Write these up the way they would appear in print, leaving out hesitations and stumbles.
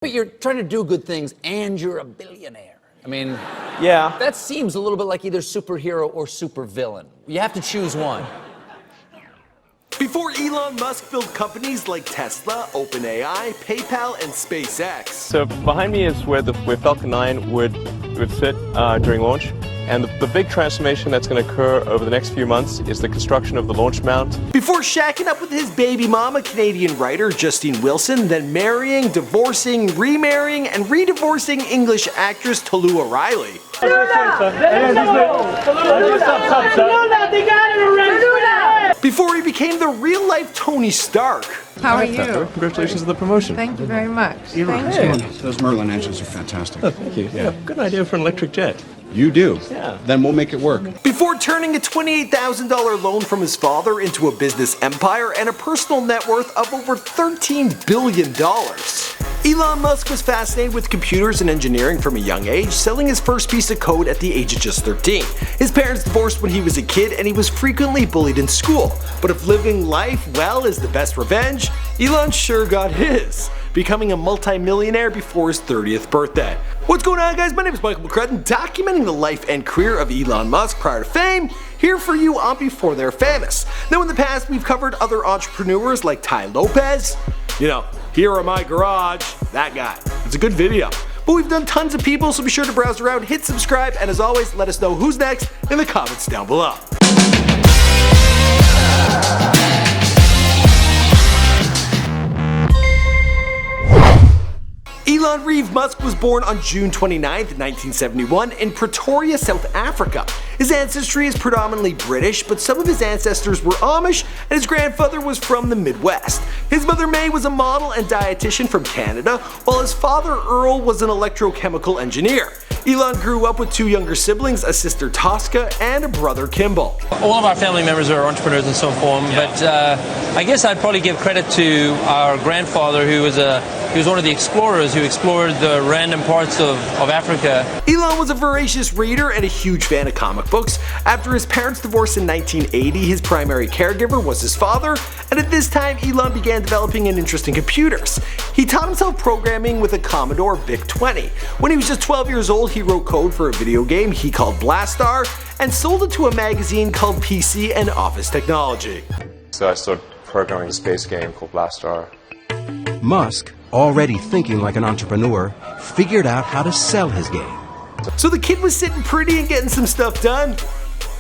But you're trying to do good things and you're a billionaire. I mean, yeah, that seems a little bit like either superhero or supervillain. You have to choose one. Before Elon Musk built companies like Tesla, OpenAI, PayPal, and SpaceX. So behind me is where Falcon 9 would sit during launch. And the big transformation that's going to occur over the next few months is the construction of the launch mount. Before shacking up with his baby mama, Canadian writer Justine Wilson, then marrying, divorcing, remarrying, and re-divorcing English actress Tallulah Riley. Before he became the real-life Tony Stark. How are you? Congratulations on the promotion. Thank you very much. Those Merlin engines are fantastic. Oh, thank you. Yeah, good idea for an electric jet. You do? Yeah. Then we'll make it work. Before turning a $28,000 loan from his father into a business empire and a personal net worth of over $13 billion. Elon Musk was fascinated with computers and engineering from a young age, selling his first piece of code at the age of just 13. His parents divorced when he was a kid and he was frequently bullied in school. But if living life well is the best revenge, Elon sure got his, becoming a multi-millionaire before his 30th birthday. What's going on, guys? My name is Michael McCrudden, documenting the life and career of Elon Musk prior to fame, here for you on Before They're Famous. Now in the past, we've covered other entrepreneurs like Ty Lopez, here in my garage, that guy. It's a good video. But we've done tons of people, so be sure to browse around, hit subscribe, and as always, let us know who's next in the comments down below. Elon Reeve Musk was born on June 29, 1971 in Pretoria, South Africa. His ancestry is predominantly British, but some of his ancestors were Amish, and his grandfather was from the Midwest. His mother May was a model and dietitian from Canada, while his father Earl was an electrochemical engineer. Elon grew up with two younger siblings, a sister Tosca and a brother Kimball. All of our family members are entrepreneurs in some form, but I guess I'd probably give credit to our grandfather, who was one of the explorers who explored the random parts of Africa. Elon was a voracious reader and a huge fan of comic books. After his parents divorced in 1980, his primary caregiver was his father, and at this time Elon began developing an interest in computers. He taught himself programming with a Commodore VIC-20. When he was just 12 years old, he wrote code for a video game he called Blastar and sold it to a magazine called PC and Office Technology. So I started programming a space game called Blastar. Musk, already thinking like an entrepreneur, figured out how to sell his game. So the kid was sitting pretty and getting some stuff done,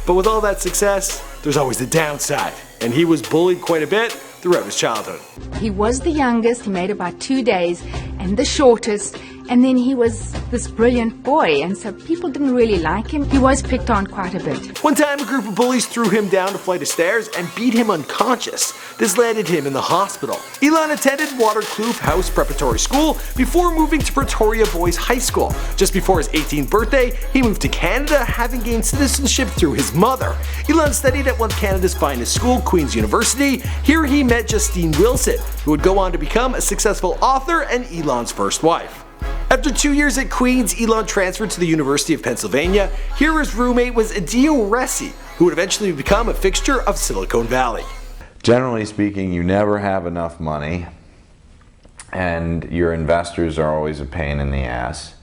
but with all that success, there's always the downside, and he was bullied quite a bit throughout his childhood. He was the youngest, he made about 2 days, and the shortest, and then he was this brilliant boy, and so people didn't really like him. He was picked on quite a bit. One time, a group of bullies threw him down a flight of stairs and beat him unconscious. This landed him in the hospital. Elon attended Waterkloof House Preparatory School before moving to Pretoria Boys High School. Just before his 18th birthday, he moved to Canada, having gained citizenship through his mother. Elon studied at one of Canada's finest school, Queen's University. Here he met Justine Wilson, who would go on to become a successful author and Elon's first wife. After 2 years at Queen's, Elon transferred to the University of Pennsylvania. Here his roommate was Adio Ressi, who would eventually become a fixture of Silicon Valley. Generally speaking, you never have enough money, and your investors are always a pain in the ass.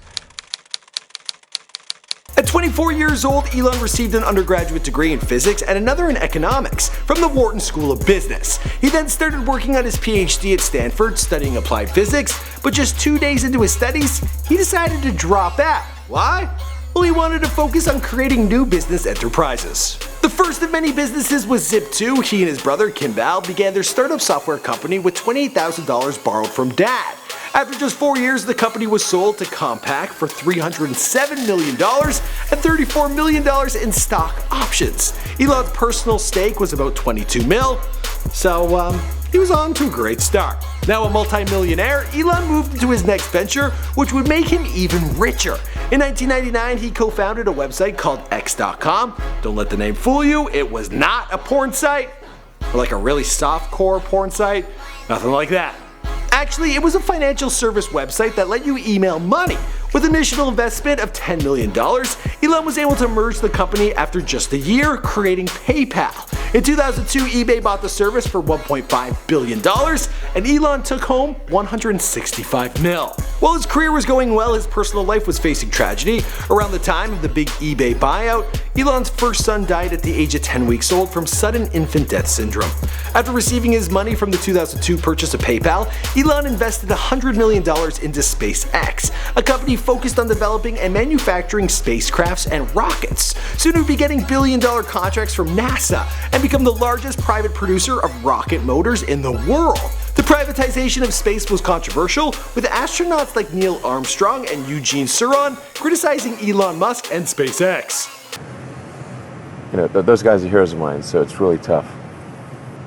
At 24 years old, Elon received an undergraduate degree in physics and another in economics from the Wharton School of Business. He then started working on his PhD at Stanford, studying applied physics, but just 2 days into his studies, he decided to drop out. Why? Well, he wanted to focus on creating new business enterprises. The first of many businesses was Zip2. He and his brother Kimball began their startup software company with $28,000 borrowed from dad. After just 4 years, the company was sold to Compaq for $307 million and $34 million in stock options. Elon's personal stake was about 22 mil, so he was on to a great start. Now a multi-millionaire, Elon moved into his next venture, which would make him even richer. In 1999, he co-founded a website called X.com. Don't let the name fool you, it was not a porn site, or like a really soft-core porn site, nothing like that. Actually, it was a financial service website that let you email money, With an initial investment of $10 million, Elon was able to merge the company after just a year, creating PayPal. In 2002, eBay bought the service for $1.5 billion, and Elon took home $165 million. While his career was going well, his personal life was facing tragedy. Around the time of the big eBay buyout, Elon's first son died at the age of 10 weeks old from sudden infant death syndrome. After receiving his money from the 2002 purchase of PayPal, Elon invested $100 million into SpaceX, a company focused on developing and manufacturing spacecrafts and rockets. Soon he would be getting billion-dollar contracts from NASA and become the largest private producer of rocket motors in the world. The privatization of space was controversial, with astronauts like Neil Armstrong and Eugene Cernan criticizing Elon Musk and SpaceX. You know, those guys are heroes of mine, so it's really tough.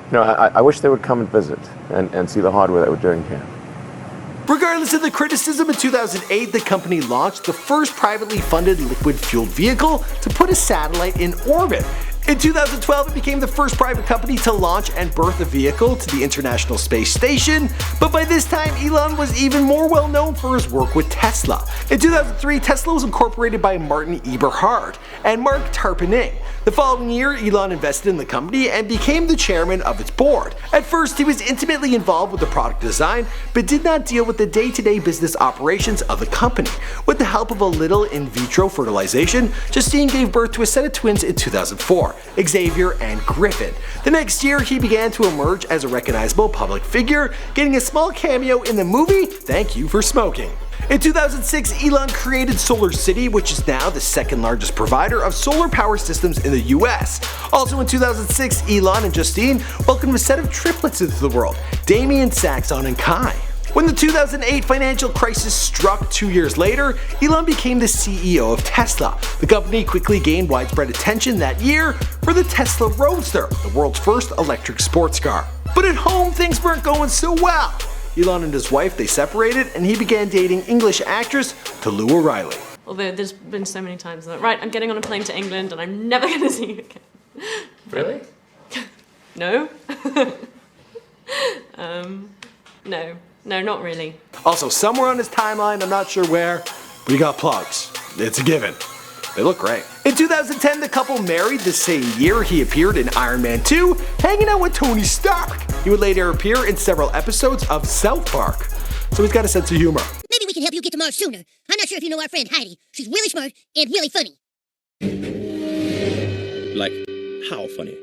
You know, I wish they would come and visit and see the hardware that we're doing here. Regardless of the criticism, in 2008 the company launched the first privately funded liquid-fueled vehicle to put a satellite in orbit. In 2012 it became the first private company to launch and berth a vehicle to the International Space Station, but by this time Elon was even more well known for his work with Tesla. In 2003 Tesla was incorporated by Martin Eberhard and Mark Tarpenning. The following year Elon invested in the company and became the chairman of its board. At first he was intimately involved with the product design, but did not deal with the day-to-day business operations of the company. With the help of a little in vitro fertilization, Justine gave birth to a set of twins in 2004. Xavier and Griffin. The next year he began to emerge as a recognizable public figure, getting a small cameo in the movie Thank You for Smoking. In 2006 Elon created Solar City, which is now the second largest provider of solar power systems in the US. Also in 2006 Elon and Justine welcomed a set of triplets into the world, Damien, Saxon and Kai. When the 2008 financial crisis struck 2 years later, Elon became the CEO of Tesla. The company quickly gained widespread attention that year for the Tesla Roadster, the world's first electric sports car. But at home things weren't going so well. Elon and his wife, they separated and he began dating English actress Tolu O'Reilly. Although there's been so many times that, right, I'm getting on a plane to England and I'm never going to see you again. Really? No. No, not really. Also, somewhere on his timeline, I'm not sure where, but he got plugs. It's a given. They look great. In 2010, the couple married. The same year, he appeared in Iron Man 2, hanging out with Tony Stark. He would later appear in several episodes of South Park. So he's got a sense of humor. Maybe we can help you get to Mars sooner. I'm not sure if you know our friend Heidi. She's really smart and really funny. Like, how funny?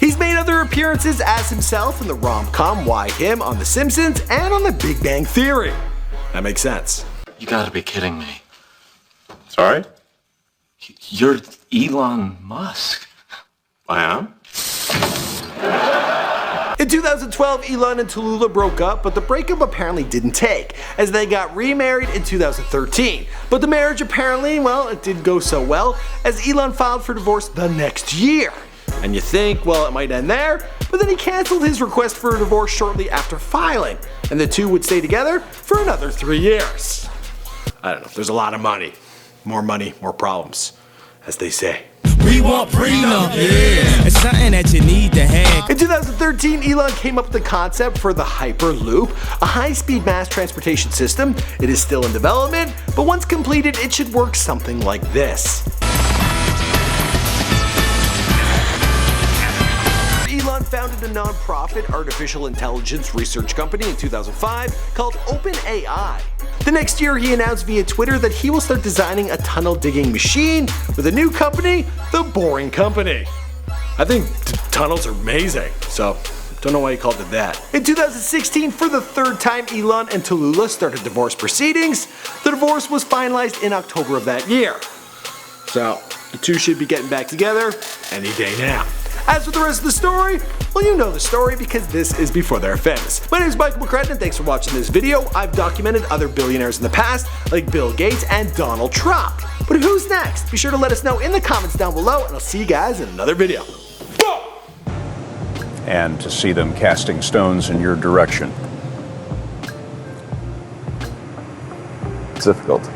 He's made other appearances as himself in the rom-com Why Him, on The Simpsons, and on The Big Bang Theory. That makes sense. You gotta be kidding me. Sorry? You're Elon Musk. I am? In 2012, Elon and Tallulah broke up, but the breakup apparently didn't take, as they got remarried in 2013. But the marriage apparently, well, it didn't go so well, as Elon filed for divorce the next year. And you think, well, it might end there, but then he cancelled his request for a divorce shortly after filing, and the two would stay together for another 3 years. I don't know, there's a lot of money. More money, more problems, as they say. We want prenup, yeah. It's something that you need to have. In 2013, Elon came up with the concept for the Hyperloop, a high-speed mass transportation system. It is still in development, but once completed, it should work something like this. Elon founded a non-profit artificial intelligence research company in 2005 called OpenAI. The next year he announced via Twitter that he will start designing a tunnel digging machine with a new company, The Boring Company. I think tunnels are amazing, so don't know why he called it that. In 2016, for the third time, Elon and Tallulah started divorce proceedings. The divorce was finalized in October of that year. So the two should be getting back together any day now. As for the rest of the story, well, you know the story because this is Before They're Famous. My name is Michael McCrudden and thanks for watching this video. I've documented other billionaires in the past like Bill Gates and Donald Trump. But who's next? Be sure to let us know in the comments down below and I'll see you guys in another video. And to see them casting stones in your direction. It's difficult.